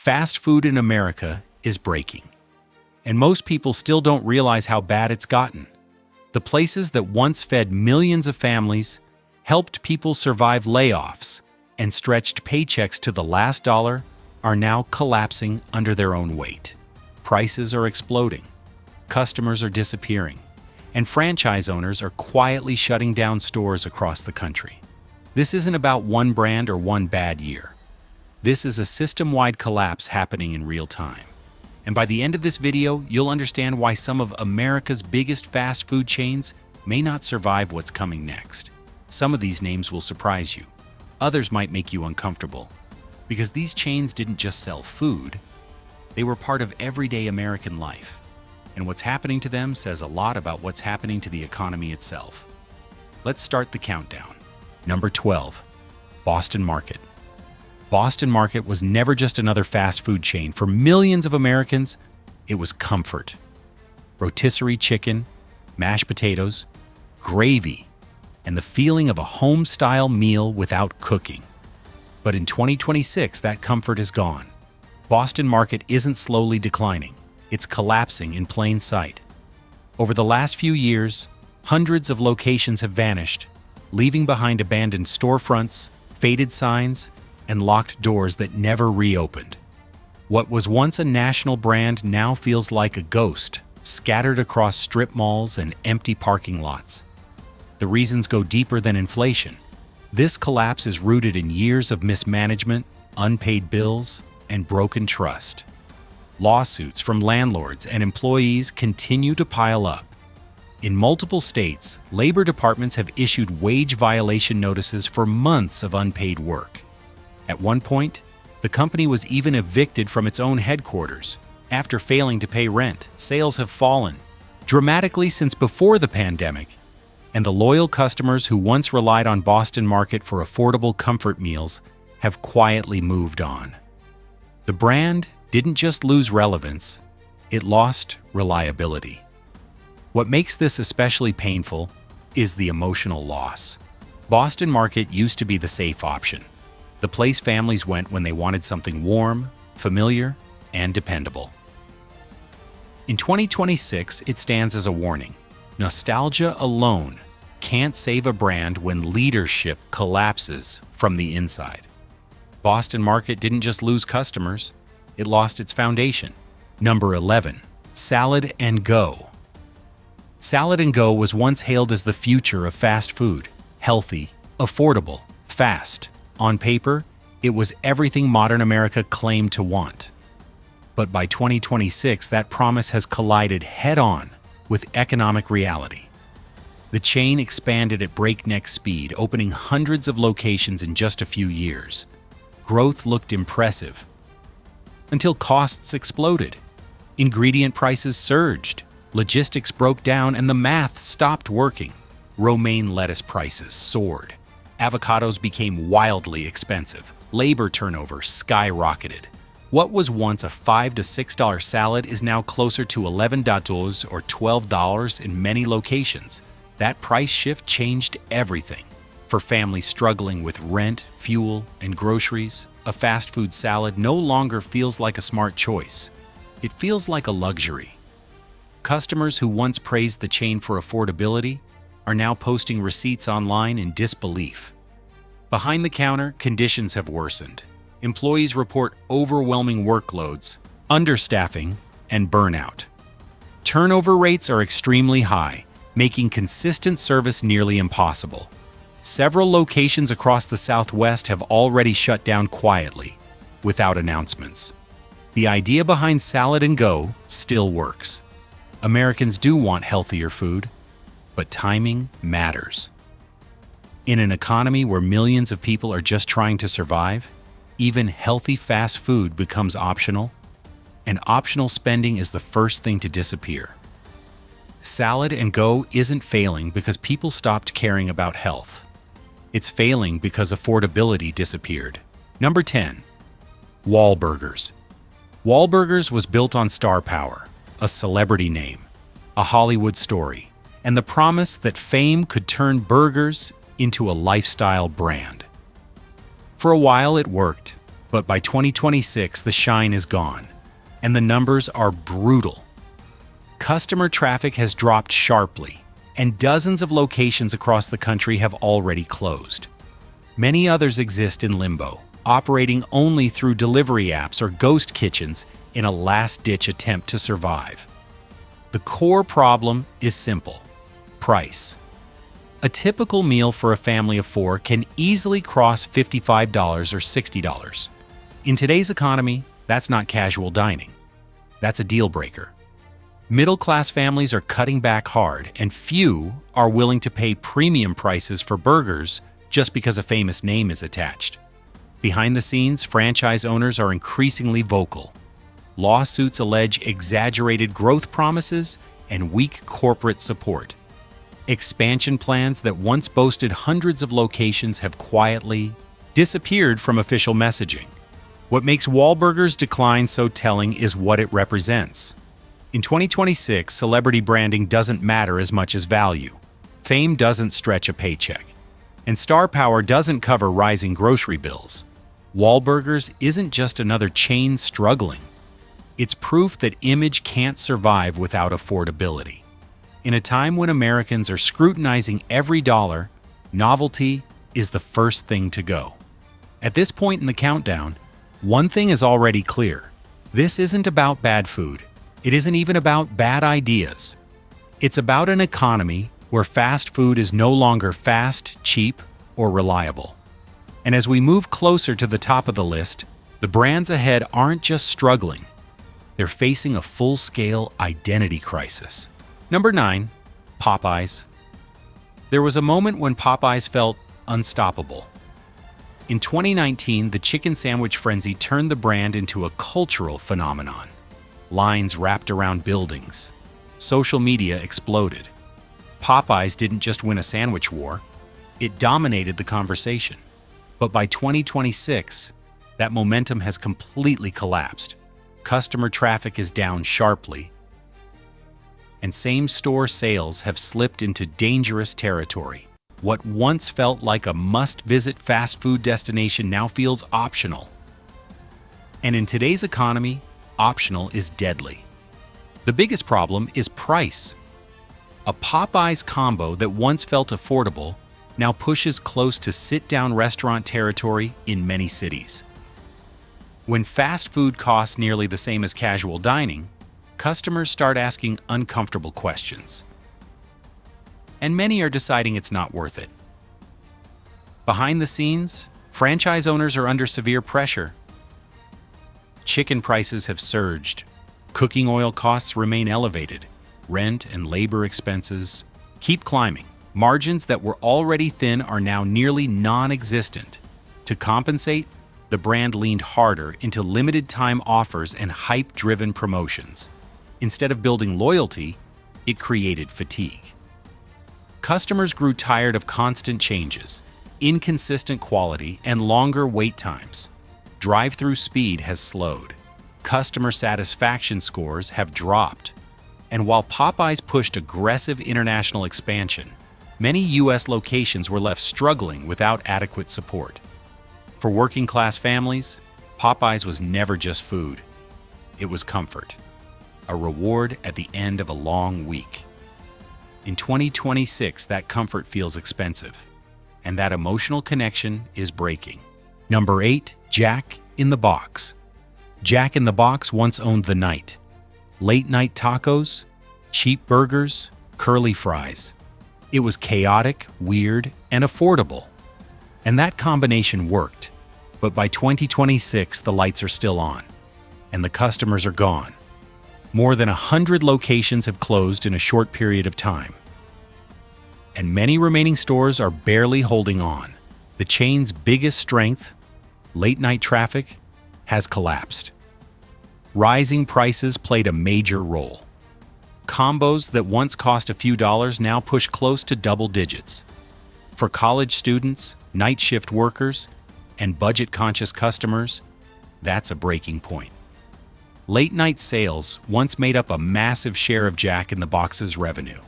Fast food in America is breaking, and most people still don't realize how bad it's gotten. The places that once fed millions of families, helped people survive layoffs, and stretched paychecks to the last dollar are now collapsing under their own weight. Prices are exploding, customers are disappearing, and franchise owners are quietly shutting down stores across the country. This isn't about one brand or one bad year. This is a system-wide collapse happening in real time. And by the end of this video, you'll understand why some of America's biggest fast food chains may not survive what's coming next. Some of these names will surprise you. Others might make you uncomfortable. Because these chains didn't just sell food, they were part of everyday American life. And what's happening to them says a lot about what's happening to the economy itself. Let's start the countdown. Number 12, Boston Market. Boston Market was never just another fast food chain. For millions of Americans, it was comfort. Rotisserie chicken, mashed potatoes, gravy, and the feeling of a home-style meal without cooking. But in 2026, that comfort is gone. Boston Market isn't slowly declining. It's collapsing in plain sight. Over the last few years, hundreds of locations have vanished, leaving behind abandoned storefronts, faded signs, and locked doors that never reopened. What was once a national brand now feels like a ghost, scattered across strip malls and empty parking lots. The reasons go deeper than inflation. This collapse is rooted in years of mismanagement, unpaid bills, and broken trust. Lawsuits from landlords and employees continue to pile up. In multiple states, labor departments have issued wage violation notices for months of unpaid work. At one point, the company was even evicted from its own headquarters after failing to pay rent. Sales have fallen dramatically since before the pandemic, and the loyal customers who once relied on Boston Market for affordable comfort meals have quietly moved on. The brand didn't just lose relevance, it lost reliability. What makes this especially painful is the emotional loss. Boston Market used to be the safe option, the place families went when they wanted something warm, familiar, and dependable. In 2026, it stands as a warning. Nostalgia alone can't save a brand when leadership collapses from the inside. Boston Market didn't just lose customers, it lost its foundation. Number 11, Salad and Go. Salad and Go was once hailed as the future of fast food. Healthy, affordable, fast. On paper, it was everything modern America claimed to want. But by 2026, that promise has collided head-on with economic reality. The chain expanded at breakneck speed, opening hundreds of locations in just a few years. Growth looked impressive, until costs exploded. Ingredient prices surged, logistics broke down, and the math stopped working. Romaine lettuce prices soared. Avocados became wildly expensive. Labor turnover skyrocketed. What was once a $5 to $6 salad is now closer to $11 or $12 in many locations. That price shift changed everything. For families struggling with rent, fuel, and groceries, a fast food salad no longer feels like a smart choice. It feels like a luxury. Customers who once praised the chain for affordability are now posting receipts online in disbelief. Behind the counter, conditions have worsened. Employees report overwhelming workloads, understaffing, and burnout. Turnover rates are extremely high, making consistent service nearly impossible. Several locations across the Southwest have already shut down quietly, without announcements. The idea behind Salad and Go still works. Americans do want healthier food, but timing matters. In an economy where millions of people are just trying to survive, even healthy fast food becomes optional, and optional spending is the first thing to disappear. Salad and Go isn't failing because people stopped caring about health. It's failing because affordability disappeared. Number 10, Wahlburgers. Wahlburgers was built on star power, a celebrity name, a Hollywood story, and the promise that fame could turn burgers into a lifestyle brand. For a while it worked. But by 2026, the shine is gone, and the numbers are brutal. Customer traffic has dropped sharply, and dozens of locations across the country have already closed. Many others exist in limbo, operating only through delivery apps or ghost kitchens in a last-ditch attempt to survive. The core problem is simple: price. A typical meal for a family of 4 can easily cross $55 or $60. In today's economy, that's not casual dining. That's a deal breaker. Middle-class families are cutting back hard, and few are willing to pay premium prices for burgers just because a famous name is attached. Behind the scenes, franchise owners are increasingly vocal. Lawsuits allege exaggerated growth promises and weak corporate support. Expansion plans that once boasted hundreds of locations have quietly disappeared from official messaging. What makes Wahlburgers' decline so telling is what it represents. In 2026, celebrity branding doesn't matter as much as value. Fame doesn't stretch a paycheck, and star power doesn't cover rising grocery bills. Wahlburgers isn't just another chain struggling. It's proof that image can't survive without affordability. In a time when Americans are scrutinizing every dollar, novelty is the first thing to go. At this point in the countdown, one thing is already clear. This isn't about bad food. It isn't even about bad ideas. It's about an economy where fast food is no longer fast, cheap, or reliable. And as we move closer to the top of the list, the brands ahead aren't just struggling. They're facing a full-scale identity crisis. Number 9, Popeyes. There was a moment when Popeyes felt unstoppable. In 2019, the chicken sandwich frenzy turned the brand into a cultural phenomenon. Lines wrapped around buildings. Social media exploded. Popeyes didn't just win a sandwich war, it dominated the conversation. But by 2026, that momentum has completely collapsed. Customer traffic is down sharply, and same-store sales have slipped into dangerous territory. What once felt like a must-visit fast food destination now feels optional. And in today's economy, optional is deadly. The biggest problem is price. A Popeyes combo that once felt affordable now pushes close to sit-down restaurant territory in many cities. When fast food costs nearly the same as casual dining, customers start asking uncomfortable questions. And many are deciding it's not worth it. Behind the scenes, franchise owners are under severe pressure. Chicken prices have surged. Cooking oil costs remain elevated. Rent and labor expenses keep climbing. Margins that were already thin are now nearly non-existent. To compensate, the brand leaned harder into limited-time offers and hype-driven promotions. Instead of building loyalty, it created fatigue. Customers grew tired of constant changes, inconsistent quality, and longer wait times. Drive-through speed has slowed. Customer satisfaction scores have dropped. And while Popeyes pushed aggressive international expansion, many U.S. locations were left struggling without adequate support. For working-class families, Popeyes was never just food. It was comfort, a reward at the end of a long week. In 2026, that comfort feels expensive, and that emotional connection is breaking. Number 8, Jack in the Box. Jack in the Box once owned the night. Late-night tacos, cheap burgers, curly fries. It was chaotic, weird, and affordable. And that combination worked. But by 2026, the lights are still on, and the customers are gone. More than 100 locations have closed in a short period of time. And many remaining stores are barely holding on. The chain's biggest strength, late-night traffic, has collapsed. Rising prices played a major role. Combos that once cost a few dollars now push close to double digits. For college students, night shift workers, and budget-conscious customers, that's a breaking point. Late-night sales once made up a massive share of Jack in the Box's revenue.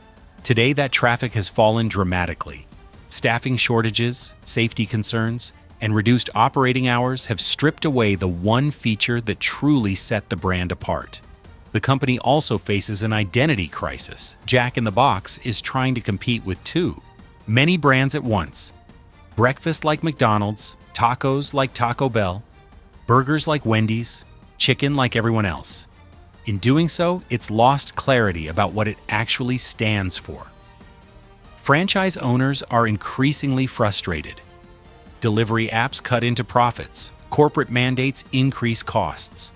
Today, that traffic has fallen dramatically. Staffing shortages, safety concerns, and reduced operating hours have stripped away the one feature that truly set the brand apart. The company also faces an identity crisis. Jack in the Box is trying to compete with many brands at once. Breakfast like McDonald's, tacos like Taco Bell, burgers like Wendy's, chicken like everyone else. In doing so, it's lost clarity about what it actually stands for. Franchise owners are increasingly frustrated. Delivery apps cut into profits, corporate mandates increase costs,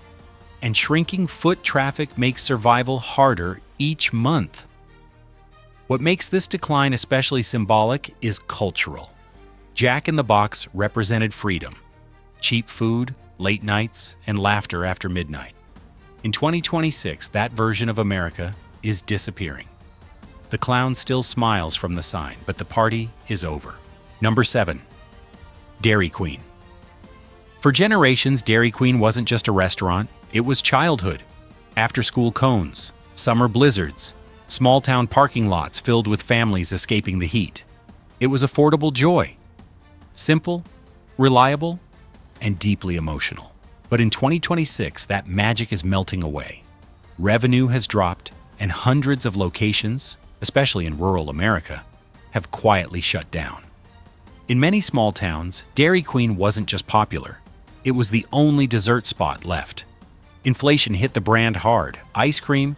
and shrinking foot traffic makes survival harder each month. What makes this decline especially symbolic is cultural. Jack in the Box represented freedom, cheap food, late nights, and laughter after midnight. In 2026, that version of America is disappearing. The clown still smiles from the sign, but the party is over. Number 7. Dairy Queen. For generations, Dairy Queen wasn't just a restaurant, it was childhood. After-school cones, summer blizzards, small-town parking lots filled with families escaping the heat. It was affordable joy. Simple, reliable, and deeply emotional. But in 2026, that magic is melting away. Revenue has dropped, and hundreds of locations, especially in rural America, have quietly shut down. In many small towns, Dairy Queen wasn't just popular. It was the only dessert spot left. Inflation hit the brand hard. Ice cream,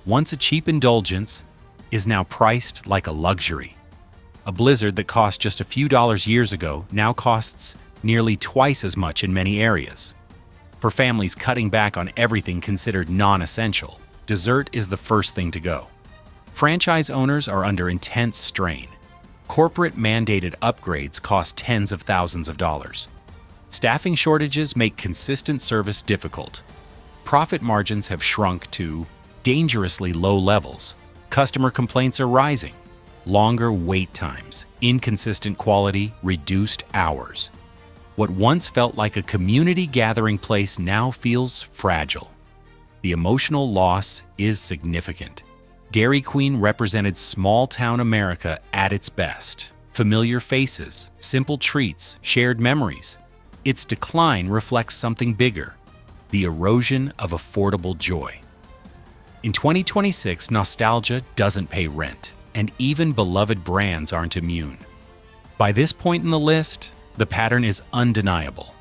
once a cheap indulgence, is now priced like a luxury. A blizzard that cost just a few dollars years ago now costs nearly twice as much in many areas. For families cutting back on everything considered non-essential, dessert is the first thing to go. Franchise owners are under intense strain. Corporate mandated upgrades cost tens of thousands of dollars. Staffing shortages make consistent service difficult. Profit margins have shrunk to dangerously low levels. Customer complaints are rising. Longer wait times, inconsistent quality, reduced hours. What once felt like a community gathering place now feels fragile. The emotional loss is significant. Dairy Queen represented small-town America at its best. Familiar faces, simple treats, shared memories. Its decline reflects something bigger, the erosion of affordable joy. In 2026, nostalgia doesn't pay rent, and even beloved brands aren't immune. By this point in the list, the pattern is undeniable.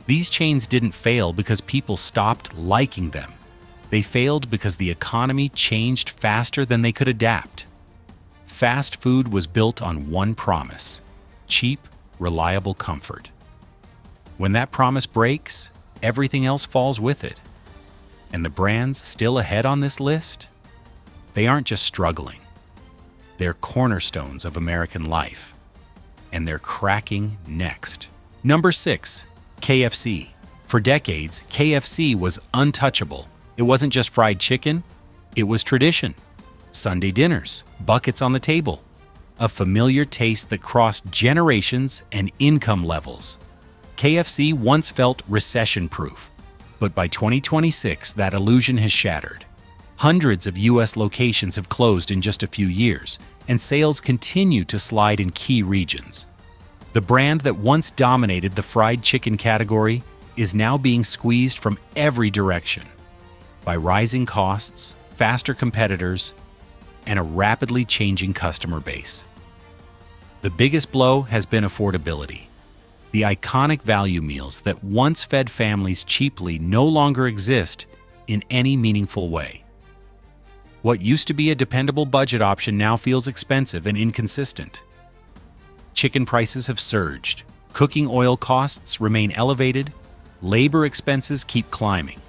These chains didn't fail because people stopped liking them. They failed because the economy changed faster than they could adapt. Fast food was built on one promise: cheap, reliable comfort. When that promise breaks, everything else falls with it. And the brands still ahead on this list? They aren't just struggling. They're cornerstones of American life. And they're cracking next. Number 6, KFC. For decades, KFC was untouchable. It wasn't just fried chicken, it was tradition. Sunday dinners, buckets on the table. A familiar taste that crossed generations and income levels. KFC once felt recession-proof, but by 2026, that illusion has shattered. Hundreds of U.S. locations have closed in just a few years, and sales continue to slide in key regions. The brand that once dominated the fried chicken category is now being squeezed from every direction by rising costs, faster competitors, and a rapidly changing customer base. The biggest blow has been affordability. The iconic value meals that once fed families cheaply no longer exist in any meaningful way. What used to be a dependable budget option now feels expensive and inconsistent. Chicken prices have surged, cooking oil costs remain elevated, labor expenses keep climbing.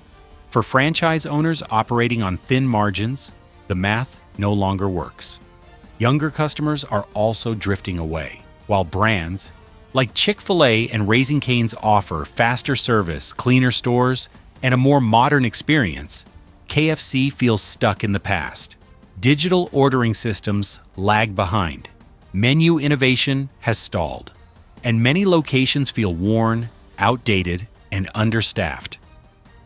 For franchise owners operating on thin margins, the math no longer works. Younger customers are also drifting away, while brands like Chick-fil-A and Raising Cane's offer faster service, cleaner stores, and a more modern experience. KFC feels stuck in the past. Digital ordering systems lag behind. Menu innovation has stalled. And many locations feel worn, outdated, and understaffed.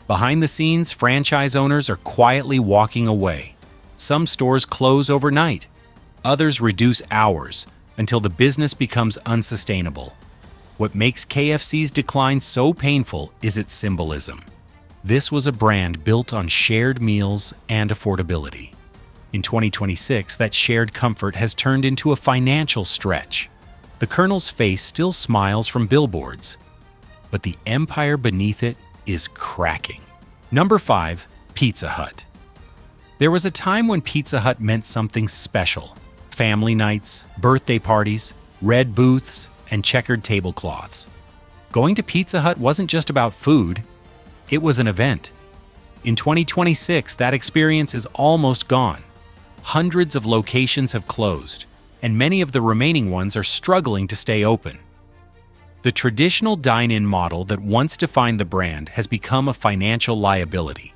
Behind the scenes, franchise owners are quietly walking away. Some stores close overnight. Others reduce hours until the business becomes unsustainable. What makes KFC's decline so painful is its symbolism. This was a brand built on shared meals and affordability. In 2026, that shared comfort has turned into a financial stretch. The Colonel's face still smiles from billboards, but the empire beneath it is cracking. Number 5. Pizza Hut. There was a time when Pizza Hut meant something special. Family nights, birthday parties, red booths, and checkered tablecloths. Going to Pizza Hut wasn't just about food, it was an event. In 2026, that experience is almost gone. Hundreds of locations have closed, and many of the remaining ones are struggling to stay open. The traditional dine-in model that once defined the brand has become a financial liability.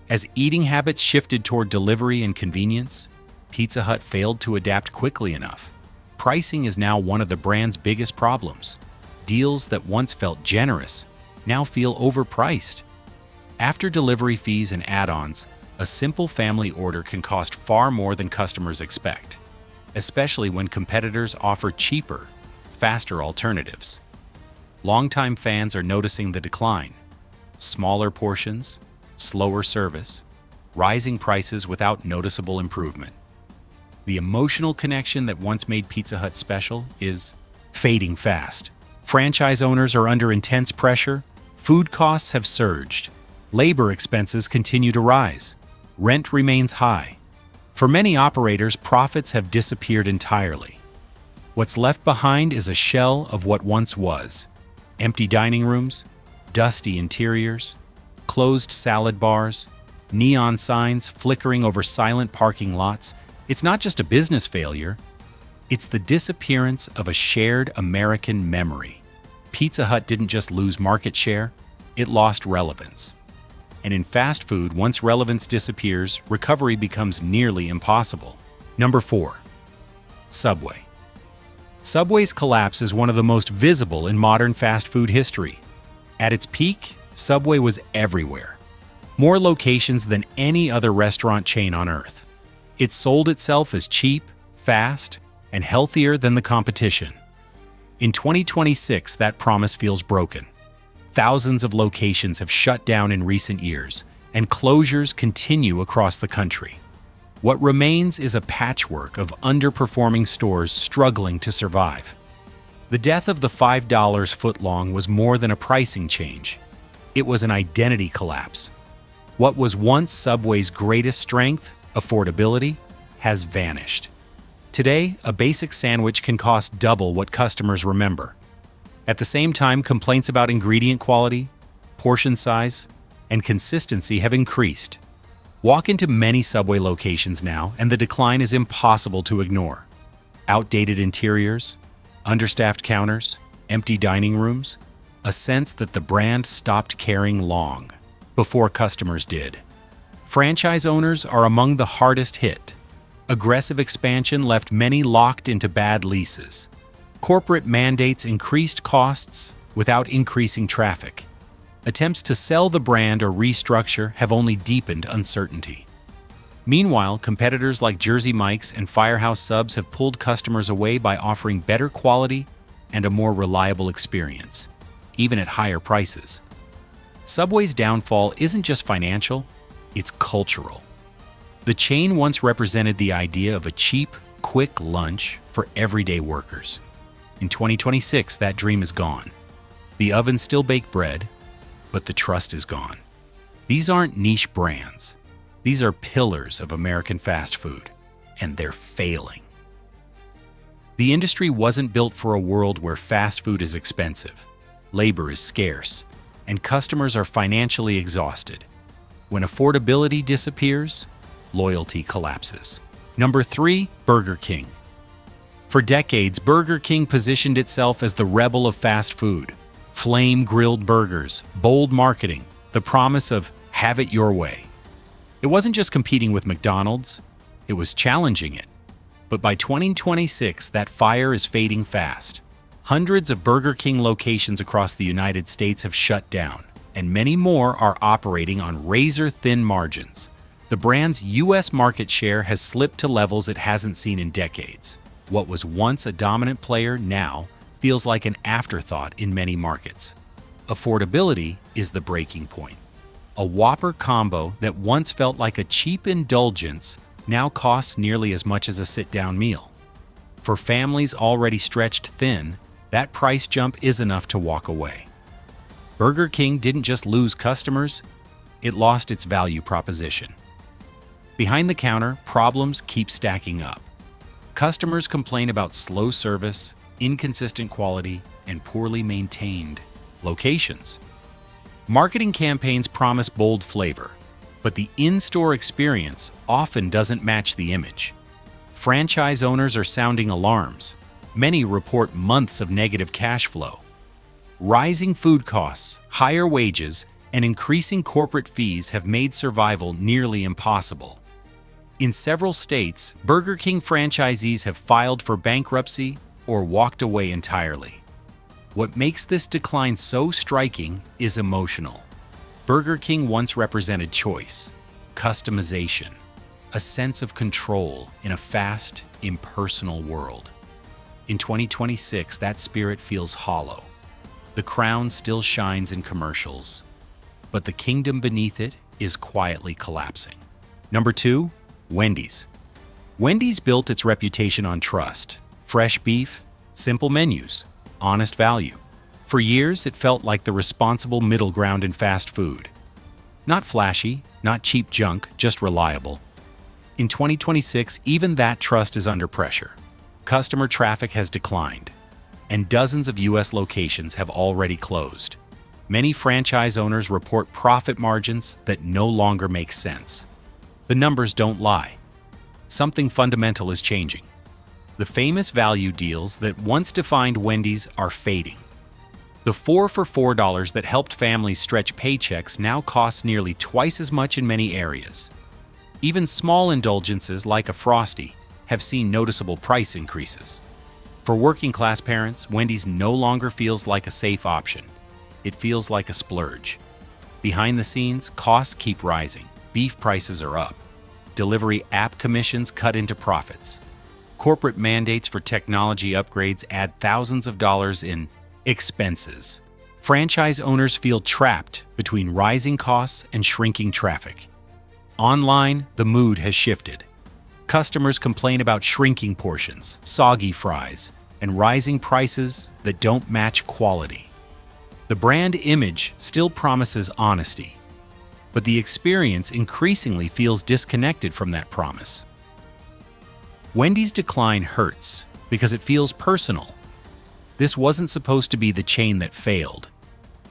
As eating habits shifted toward delivery and convenience, Pizza Hut failed to adapt quickly enough. Pricing is now one of the brand's biggest problems. Deals that once felt generous now feel overpriced. After delivery fees and add-ons, a simple family order can cost far more than customers expect, especially when competitors offer cheaper, faster alternatives. Longtime fans are noticing the decline. Smaller portions, slower service, rising prices without noticeable improvement. The emotional connection that once made Pizza Hut special is fading fast. Franchise owners are under intense pressure, food costs have surged, labor expenses continue to rise, rent remains high. For many operators, profits have disappeared entirely. What's left behind is a shell of what once was. Empty dining rooms, dusty interiors, closed salad bars, neon signs flickering over silent parking lots. It's not just a business failure, it's the disappearance of a shared American memory. Pizza Hut didn't just lose market share, it lost relevance. And in fast food, once relevance disappears, recovery becomes nearly impossible. Number 4. Subway. Subway's collapse is one of the most visible in modern fast food history. At its peak, Subway was everywhere. More locations than any other restaurant chain on earth. It sold itself as cheap, fast, and healthier than the competition. In 2026, that promise feels broken. Thousands of locations have shut down in recent years, and closures continue across the country. What remains is a patchwork of underperforming stores struggling to survive. The death of the $5 footlong was more than a pricing change. It was an identity collapse. What was once Subway's greatest strength, affordability, has vanished. Today, a basic sandwich can cost double what customers remember. At the same time, complaints about ingredient quality, portion size, and consistency have increased. Walk into many Subway locations now, and the decline is impossible to ignore. Outdated interiors, understaffed counters, empty dining rooms, a sense that the brand stopped caring long before customers did. Franchise owners are among the hardest hit. Aggressive expansion left many locked into bad leases. Corporate mandates increased costs without increasing traffic. Attempts to sell the brand or restructure have only deepened uncertainty. Meanwhile, competitors like Jersey Mike's and Firehouse Subs have pulled customers away by offering better quality and a more reliable experience, even at higher prices. Subway's downfall isn't just financial, it's cultural. The chain once represented the idea of a cheap, quick lunch for everyday workers. In 2026, that dream is gone. The ovens still bake bread, but the trust is gone. These aren't niche brands. These are pillars of American fast food, and they're failing. The industry wasn't built for a world where fast food is expensive, labor is scarce, and customers are financially exhausted. When affordability disappears, loyalty collapses. Number 3, Burger King. For decades, Burger King positioned itself as the rebel of fast food. Flame-grilled burgers, bold marketing, the promise of have it your way. It wasn't just competing with McDonald's, it was challenging it. But by 2026, that fire is fading fast. Hundreds of Burger King locations across the United States have shut down, and many more are operating on razor-thin margins. The brand's U.S. market share has slipped to levels it hasn't seen in decades. What was once a dominant player now feels like an afterthought in many markets. Affordability is the breaking point. A Whopper combo that once felt like a cheap indulgence now costs nearly as much as a sit-down meal. For families already stretched thin, that price jump is enough to walk away. Burger King didn't just lose customers, it lost its value proposition. Behind the counter, problems keep stacking up. Customers complain about slow service, inconsistent quality, and poorly maintained locations. Marketing campaigns promise bold flavor, but the in-store experience often doesn't match the image. Franchise owners are sounding alarms. Many report months of negative cash flow. Rising food costs, higher wages, and increasing corporate fees have made survival nearly impossible. In several states, Burger King franchisees have filed for bankruptcy or walked away entirely. What makes this decline so striking is emotional. Burger King once represented choice, customization, a sense of control in a fast, impersonal world. In 2026, that spirit feels hollow. The crown still shines in commercials, but the kingdom beneath it is quietly collapsing. Number 2, Wendy's. Wendy's built its reputation on trust, fresh beef, simple menus, honest value. For years, it felt like the responsible middle ground in fast food. Not flashy, not cheap junk, just reliable. In 2026, even that trust is under pressure. Customer traffic has declined, and dozens of U.S. locations have already closed. Many franchise owners report profit margins that no longer make sense. The numbers don't lie. Something fundamental is changing. The famous value deals that once defined Wendy's are fading. The 4 for $4 that helped families stretch paychecks now costs nearly twice as much in many areas. Even small indulgences like a Frosty have seen noticeable price increases. For working-class parents, Wendy's no longer feels like a safe option. It feels like a splurge. Behind the scenes, costs keep rising. Beef prices are up. Delivery app commissions cut into profits. Corporate mandates for technology upgrades add thousands of dollars in expenses. Franchise owners feel trapped between rising costs and shrinking traffic. Online, the mood has shifted. Customers complain about shrinking portions, soggy fries, and rising prices that don't match quality. The brand image still promises honesty, but the experience increasingly feels disconnected from that promise. Wendy's decline hurts because it feels personal. This wasn't supposed to be the chain that failed.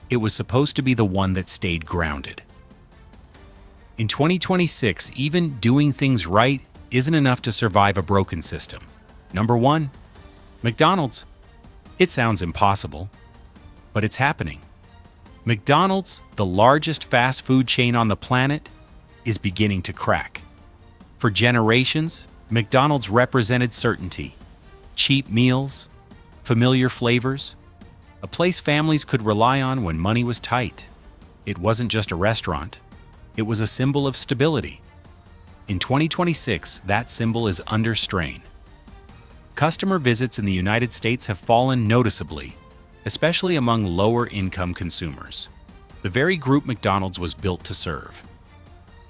It was supposed to be the one that stayed grounded. In 2026, even doing things right isn't enough to survive a broken system. Number 1, McDonald's. It sounds impossible, but it's happening. McDonald's, the largest fast food chain on the planet, is beginning to crack. For generations, McDonald's represented certainty, cheap meals, familiar flavors, a place families could rely on when money was tight. It wasn't just a restaurant, it was a symbol of stability. In 2026, that symbol is under strain. Customer visits in the United States have fallen noticeably, especially among lower-income consumers, the very group McDonald's was built to serve.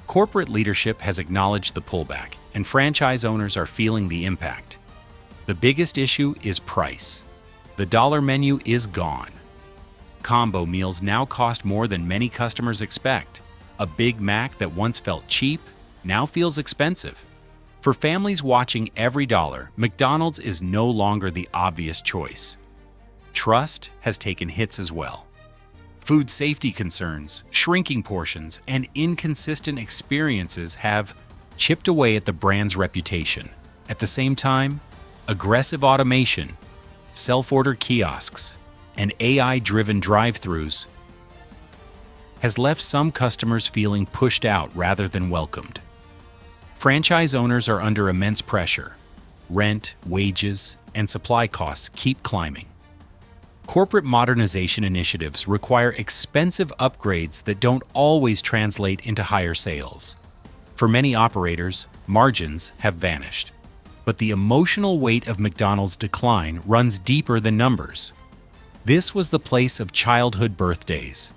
Corporate leadership has acknowledged the pullback, and franchise owners are feeling the impact. The biggest issue is price. The dollar menu is gone. Combo meals now cost more than many customers expect. A Big Mac that once felt cheap now feels expensive. For families watching every dollar, McDonald's is no longer the obvious choice. Trust has taken hits as well. Food safety concerns, shrinking portions, and inconsistent experiences have chipped away at the brand's reputation. At the same time, aggressive automation, self-order kiosks, and AI-driven drive-thrus has left some customers feeling pushed out rather than welcomed. Franchise owners are under immense pressure. Rent, wages, and supply costs keep climbing. Corporate modernization initiatives require expensive upgrades that don't always translate into higher sales. For many operators, margins have vanished. But the emotional weight of McDonald's decline runs deeper than numbers. This was the place of childhood birthdays,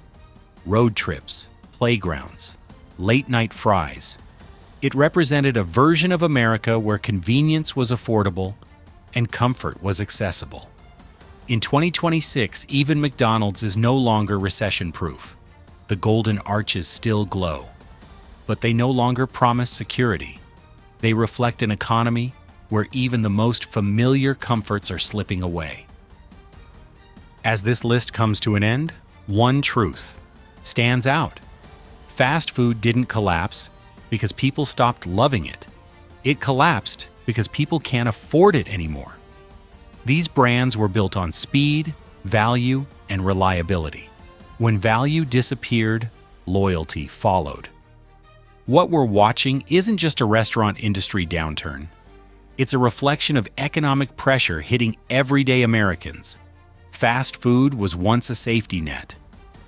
road trips, playgrounds, late-night fries. It represented a version of America where convenience was affordable and comfort was accessible. In 2026, even McDonald's is no longer recession-proof. The golden arches still glow, but they no longer promise security. They reflect an economy where even the most familiar comforts are slipping away. As this list comes to an end, one truth stands out. Fast food didn't collapse because people stopped loving it. It collapsed because people can't afford it anymore. These brands were built on speed, value, and reliability. When value disappeared, loyalty followed. What we're watching isn't just a restaurant industry downturn. It's a reflection of economic pressure hitting everyday Americans. Fast food was once a safety net,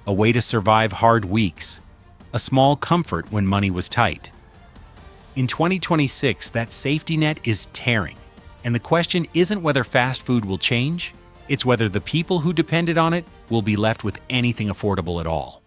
a way to survive hard weeks, a small comfort when money was tight. In 2026, that safety net is tearing, and the question isn't whether fast food will change, it's whether the people who depended on it will be left with anything affordable at all.